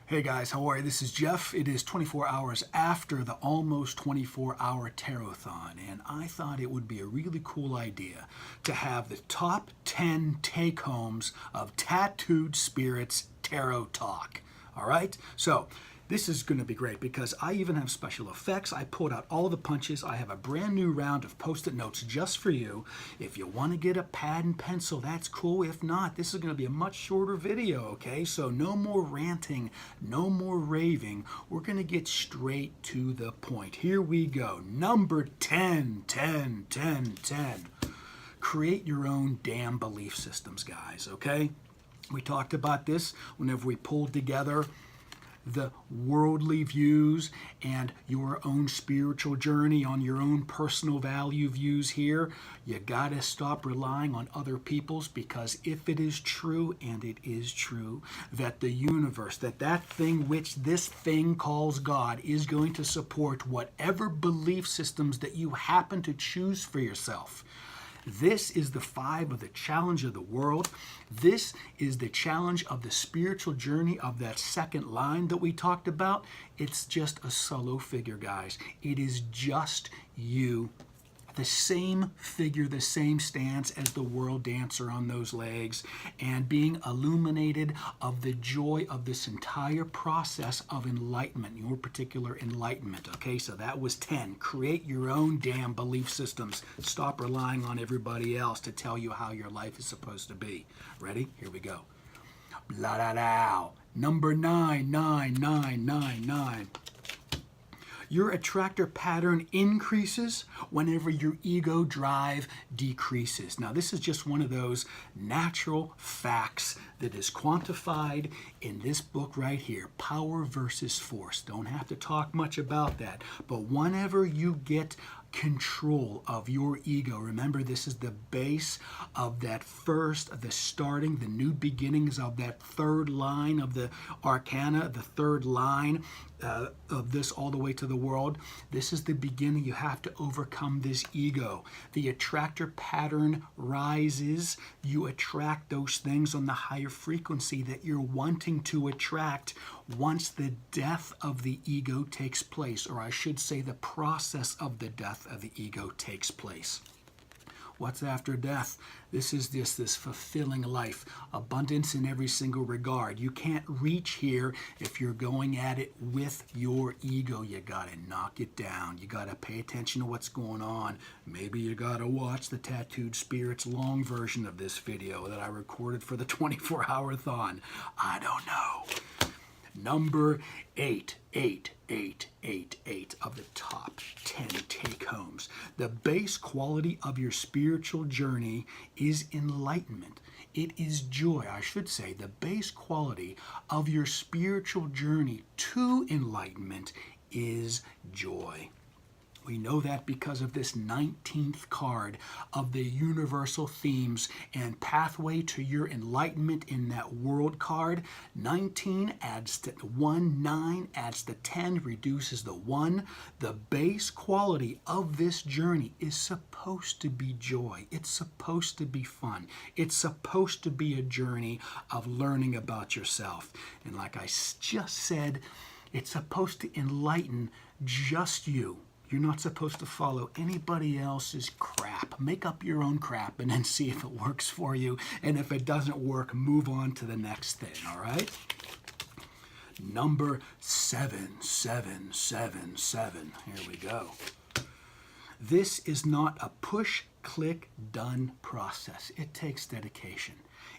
Hey guys, how are you? This is Jeff. It is 24 hours after the almost 24-hour Tarot-thon, and I thought it would be a really cool idea to have the top 10 take-homes of Tattooed Spirits Tarot Talk. All right? So, this is going to be great because I even have special effects. I pulled out all the punches. I have a brand new round of post-it notes just for you. If you want to get a pad and pencil, that's cool. If not, this is going to be a much shorter video, okay? So no more ranting, no more raving. We're going to get straight to the point. Here we go. Number 10, 10, 10, 10. Create your own damn belief systems, guys, okay? We talked about this whenever we pulled together the worldly views and your own spiritual journey on your own personal value views here. You gotta stop relying on other people's, because if it is true, and it is true, that the universe, that thing which this thing calls God is going to support whatever belief systems that you happen to choose for yourself. This is the 5 of the challenge of the world. This is the challenge of the spiritual journey of that second line that we talked about. It's just a solo figure, guys. It is just you. The same figure, the same stance as the world dancer on those legs, and being illuminated of the joy of this entire process of enlightenment, your particular enlightenment. Okay, so that was 10. Create your own damn belief systems. Stop relying on everybody else to tell you how your life is supposed to be. Ready? Here we go. Blah, da, da. Number 9, 9, 9, 9, 9. Your attractor pattern increases whenever your ego drive decreases. Now, this is just one of those natural facts that is quantified in this book right here, Power versus Force. Don't have to talk much about that. But whenever you get control of your ego, remember, this is the base of that first, the starting, the new beginnings of that third line of the arcana, the third line of this all the way to the world. This is the beginning. You have to overcome this ego. The attractor pattern rises. You attract those things on the higher frequency that you're wanting to attract once the death of the ego takes place, or I should say the process of the death of the ego takes place. What's after death? This is this fulfilling life, abundance in every single regard. You can't reach here if you're going at it with your ego. You gotta knock it down. You gotta pay attention to what's going on. Maybe you gotta watch the Tattooed Spirits long version of this video that I recorded for the 24-hour-thon. I don't know. Number 8, 8, 8, 8, 8 of the top 10 take-homes. The base quality of your spiritual journey is enlightenment. It is joy. I should say the base quality of your spiritual journey to enlightenment is joy. We know that because of this 19th card of the universal themes and pathway to your enlightenment in that world card. 19 adds to 1, 9 adds to 10, reduces the 1. The base quality of this journey is supposed to be joy. It's supposed to be fun. It's supposed to be a journey of learning about yourself. And like I just said, it's supposed to enlighten just you. You're not supposed to follow anybody else's crap. Make up your own crap and then see if it works for you. And if it doesn't work, move on to the next thing, all right? Number 7, 7, 7, 7. Here we go. This is not a push, click, done process. It takes dedication.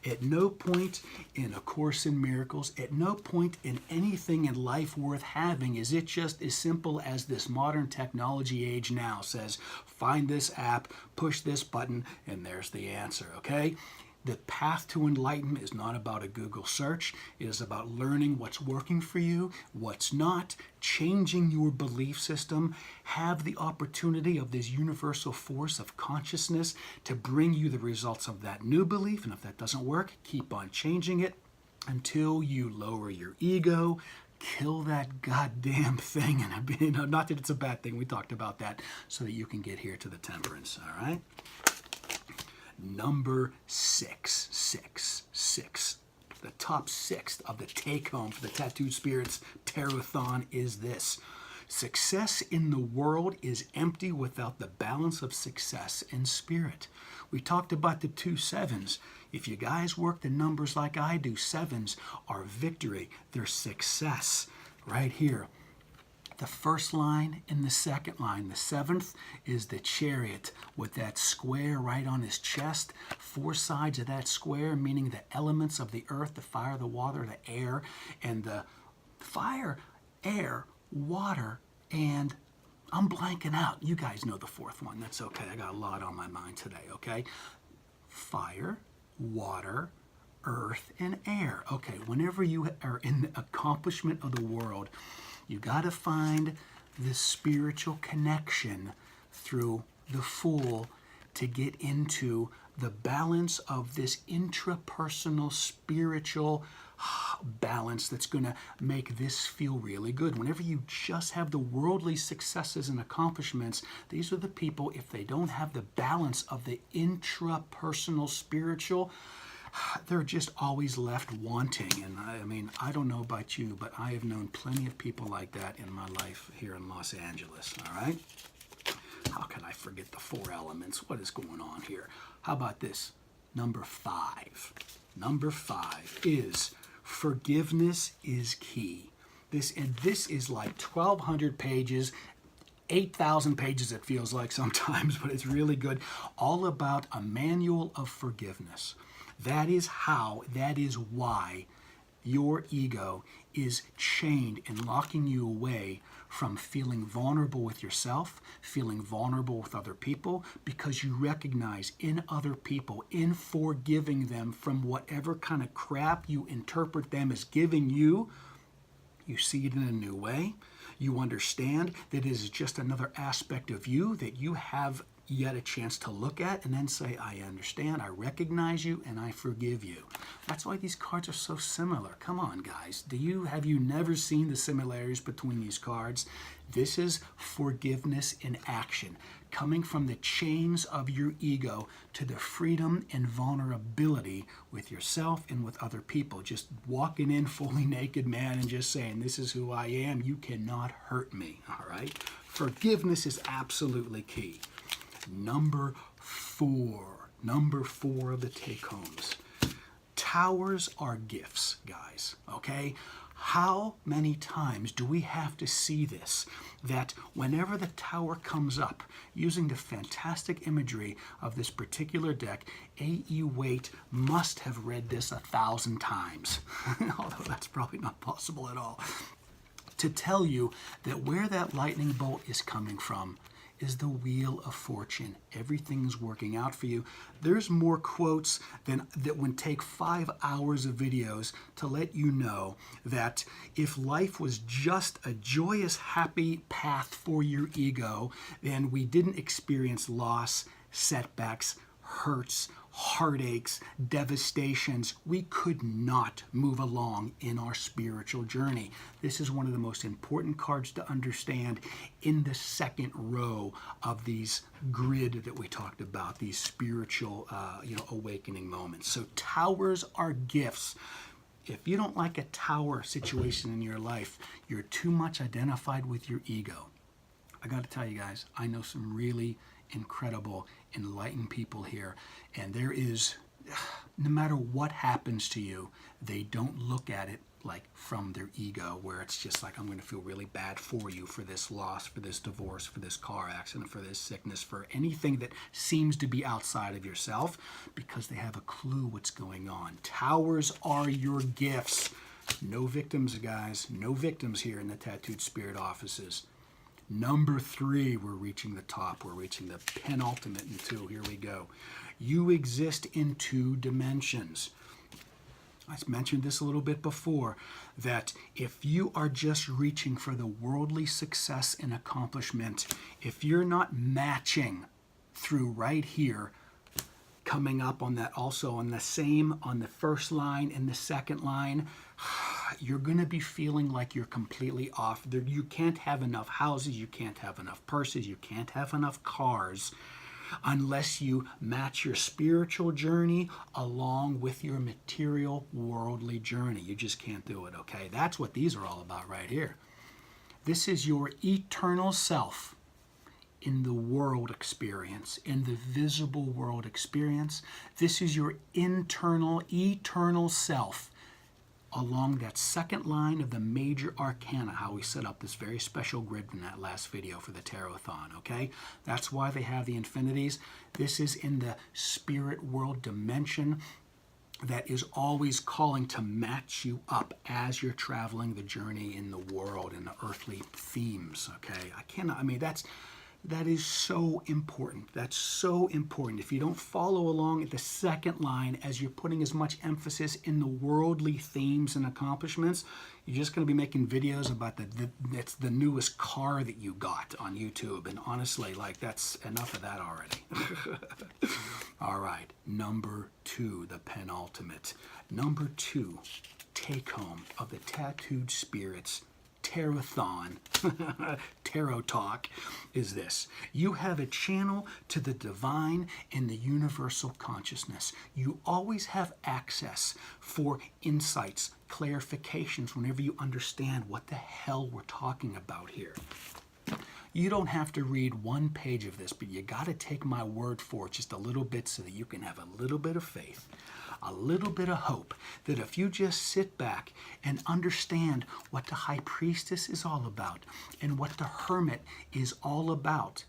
At no point in A Course in Miracles, at no point in anything in life worth having is it just as simple as this modern technology age now says, find this app, push this button, and there's the answer, okay? The path to enlightenment is not about a Google search. It is about learning what's working for you, what's not, changing your belief system, have the opportunity of this universal force of consciousness to bring you the results of that new belief. And if that doesn't work, keep on changing it until you lower your ego, kill that goddamn thing. And not that it's a bad thing. We talked about that so that you can get here to the temperance, all right? Number 6, 6, 6. the top 6 of the take-home for the Tattooed Spirits Tarot-thon is this. Success in the world is empty without the balance of success in spirit. We talked about the 2 7s. If you guys work the numbers like I do, 7s are victory. They're success. Right here. The first line and the second line. The 7th is the Chariot with that square right on his chest. 4 sides of that square, meaning the elements of the earth, the fire, the water, the air, and the fire, air, water, and I'm blanking out. You guys know the 4th one. That's okay. I got a lot on my mind today, okay? Fire, water, earth, and air. Okay, whenever you are in the accomplishment of the world, you got to find the spiritual connection through the Fool to get into the balance of this intrapersonal spiritual balance that's going to make this feel really good. Whenever you just have the worldly successes and accomplishments, these are the people, if they don't have the balance of the intrapersonal spiritual, they're just always left wanting. And I mean, I don't know about you, but I have known plenty of people like that in my life here in Los Angeles, all right? How can I forget the 4 elements? What is going on here? How about this? Number 5. Number 5 is forgiveness is key. This is like 1,200 pages, 8,000 pages it feels like sometimes, but it's really good. All about a manual of forgiveness. That is why your ego is chained and locking you away from feeling vulnerable with yourself, feeling vulnerable with other people, because you recognize in other people, in forgiving them from whatever kind of crap you interpret them as giving you, you see it in a new way. You understand that it is just another aspect of you that you have yet a chance to look at and then say, I understand, I recognize you, and I forgive you. That's why these cards are so similar. Come on, guys. Have you never seen the similarities between these cards? This is forgiveness in action, coming from the chains of your ego to the freedom and vulnerability with yourself and with other people. Just walking in fully naked, man, and just saying, this is who I am. You cannot hurt me, all right? Forgiveness is absolutely key. Number 4 of the take-homes. Towers are gifts, guys, okay? How many times do we have to see this? That whenever the tower comes up, using the fantastic imagery of this particular deck, A.E. Waite must have read this 1,000 times, although that's probably not possible at all, to tell you that where that lightning bolt is coming from is the Wheel of Fortune. Everything's working out for you. There's more quotes that would take 5 hours of videos to let you know that if life was just a joyous, happy path for your ego, then we didn't experience loss, setbacks, hurts, heartaches, devastations. We could not move along in our spiritual journey. This is one of the most important cards to understand in the second row of these grid that we talked about, these spiritual awakening moments. So towers are gifts. If you don't like a tower situation in your life, you're too much identified with your ego. I got to tell you guys, I know some really incredible, enlightened people here, and there is, no matter what happens to you, they don't look at it like from their ego, where it's just like, I'm going to feel really bad for you for this loss, for this divorce, for this car accident, for this sickness, for anything that seems to be outside of yourself, because they have a clue what's going on. Towers are your gifts. No victims, guys. No victims here in the Tattooed Spirit offices. Number 3, we're reaching the top. We're reaching the penultimate in 2. Here we go. You exist in 2 dimensions. I mentioned this a little bit before, that if you are just reaching for the worldly success and accomplishment, if you're not matching through right here, coming up on that also on the same, on the first line and the second line, you're going to be feeling like you're completely off. You can't have enough houses, you can't have enough purses, you can't have enough cars. unless you match your spiritual journey along with your material worldly journey. You just can't do it, okay? That's what these are all about right here. This is your eternal self in the world experience, in the visible world experience. This is your internal, eternal self along that second line of the major arcana, how we set up this very special grid in that last video for the Tarot-thon, okay? That's why they have the infinities. This is in the spirit world dimension that is always calling to match you up as you're traveling the journey in the world and the earthly themes, okay? That is so important. That's so important. If you don't follow along at the second line as you're putting as much emphasis in the worldly themes and accomplishments, you're just going to be making videos about that's the newest car that you got on YouTube. And honestly, like, that's enough of that already. All right, number 2, the penultimate. Number 2, take home of the Tattooed Spirits Tarot-thon, Tarot Talk, is this. You have a channel to the divine and the universal consciousness. You always have access for insights, clarifications, whenever you understand what the hell we're talking about here. You don't have to read one page of this, but you got to take my word for it just a little bit so that you can have a little bit of faith, a little bit of hope, that if you just sit back and understand what the High Priestess is all about and what the Hermit is all about.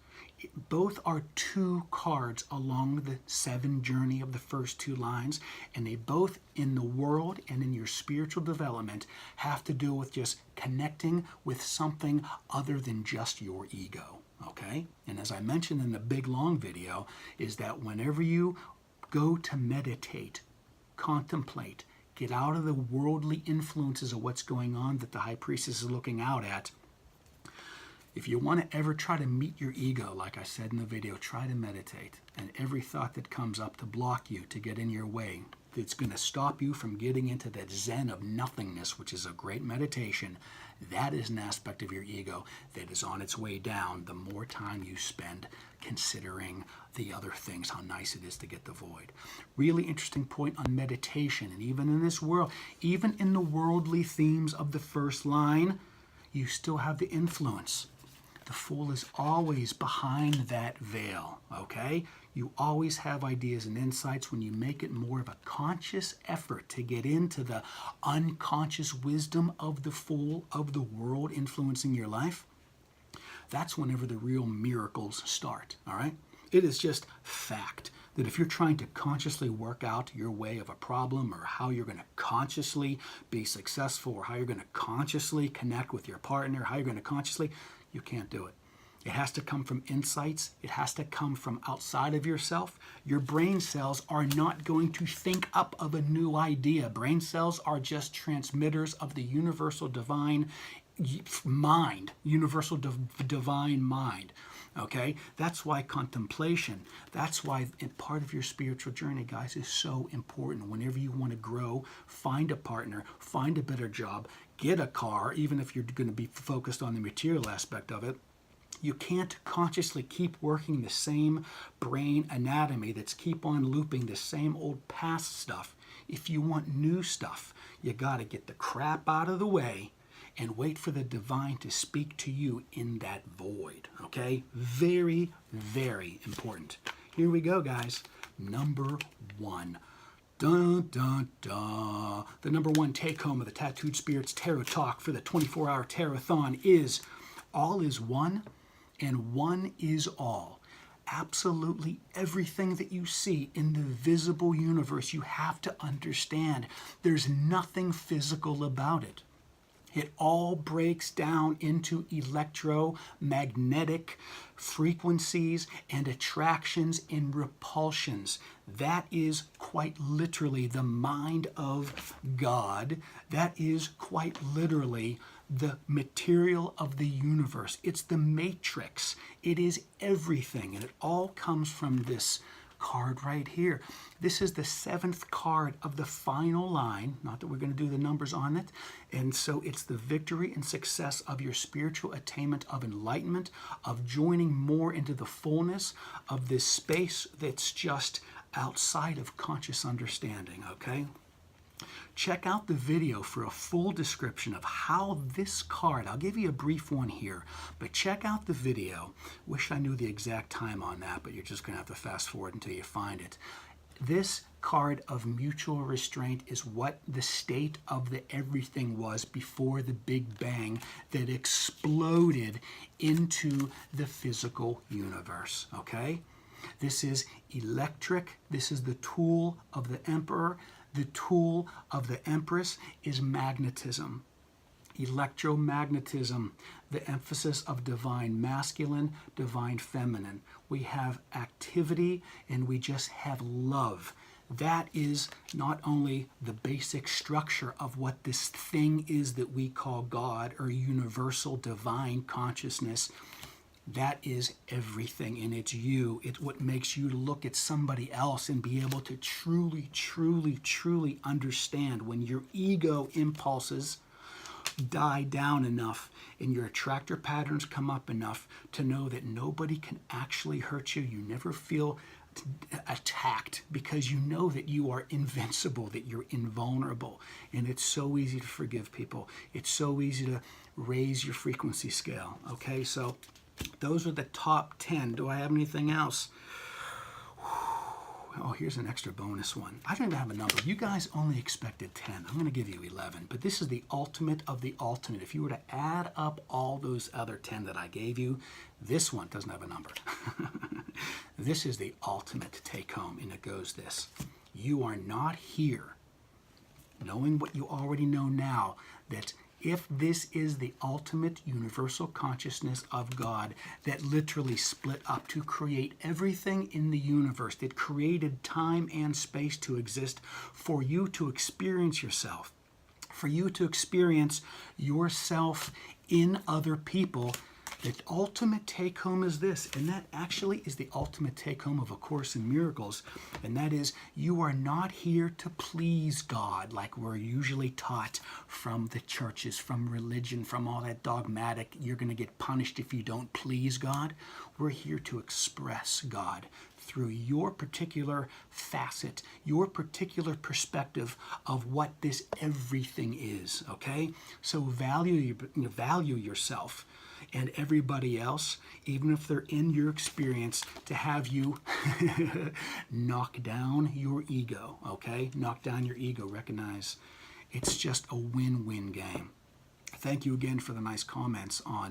Both are 2 cards along the 7 journey of the first 2 lines, and they both, in the world and in your spiritual development, have to do with just connecting with something other than just your ego, okay? And as I mentioned in the big long video, is that whenever you go to meditate, contemplate, get out of the worldly influences of what's going on that the High Priestess is looking out at, if you want to ever try to meet your ego, like I said in the video, try to meditate. And every thought that comes up to block you, to get in your way, that's going to stop you from getting into that zen of nothingness, which is a great meditation, that is an aspect of your ego that is on its way down the more time you spend considering the other things, how nice it is to get the void. Really interesting point on meditation. And even in this world, even in the worldly themes of the first line, you still have the influence. The Fool is always behind that veil, okay? You always have ideas and insights when you make it more of a conscious effort to get into the unconscious wisdom of the Fool, of the world influencing your life. That's whenever the real miracles start, all right? It is just fact that if you're trying to consciously work out your way of a problem, or how you're going to consciously be successful, or how you're going to consciously connect with your partner, how you're going to consciously, you can't do it. It has to come from insights. It has to come from outside of yourself. Your brain cells are not going to think up of a new idea. Brain cells are just transmitters of the universal divine mind, universal divine mind. Okay, that's why contemplation, that's why part of your spiritual journey, guys, is so important. Whenever you want to grow, find a partner, find a better job, get a car, even if you're going to be focused on the material aspect of it. You can't consciously keep working the same brain anatomy that's keep on looping the same old past stuff. If you want new stuff, you got to get the crap out of the way and wait for the divine to speak to you in that void, okay? Very, very important. Here we go, guys. Number 1. Dun, dun, dun. The number 1 take-home of the Tattooed Spirits Tarot Talk for the 24-hour Tarot-thon is all is one and one is all. Absolutely everything that you see in the visible universe, you have to understand there's nothing physical about it. It all breaks down into electromagnetic frequencies and attractions and repulsions. That is quite literally the mind of God. That is quite literally the material of the universe. It's the matrix. It is everything. And it all comes from this card right here. This is the 7th card of the final line. Not that we're going to do the numbers on it. And so it's the victory and success of your spiritual attainment of enlightenment, of joining more into the fullness of this space that's just outside of conscious understanding, okay? Check out the video for a full description of how this card, I'll give you a brief one here, but check out the video. Wish I knew the exact time on that, but you're just going to have to fast forward until you find it. This card of mutual restraint is what the state of the everything was before the Big Bang that exploded into the physical universe, okay? This is electric. This is the tool of the emperor. The tool of the empress is magnetism. Electromagnetism, the emphasis of divine masculine, divine feminine. We have activity and we just have love. That is not only the basic structure of what this thing is that we call God or universal divine consciousness. That is everything, and it's you. It's what makes you look at somebody else and be able to truly, truly, truly understand when your ego impulses die down enough and your attractor patterns come up enough to know that nobody can actually hurt you. You never feel attacked because you know that you are invincible, that you're invulnerable. And it's so easy to forgive people. It's so easy to raise your frequency scale. Okay, so those are the top 10. Do I have anything else? Oh, here's an extra bonus one. I don't even have a number. You guys only expected 10. I'm going to give you 11. But this is the ultimate of the ultimate. If you were to add up all those other 10 that I gave you, this one doesn't have a number. This is the ultimate take home, and it goes this. You are not here knowing what you already know now, that if this is the ultimate universal consciousness of God that literally split up to create everything in the universe, that created time and space to exist for you to experience yourself, for you to experience yourself in other people, the ultimate take home is this, and that actually is the ultimate take home of A Course in Miracles, and that is you are not here to please God like we're usually taught from the churches, from religion, from all that dogmatic, you're going to get punished if you don't please God. We're here to express God through your particular facet, your particular perspective of what this everything is, okay? So value yourself and everybody else, even if they're in your experience, to have you knock down your ego, okay? Knock down your ego. Recognize it's just a win-win game. Thank you again for the nice comments on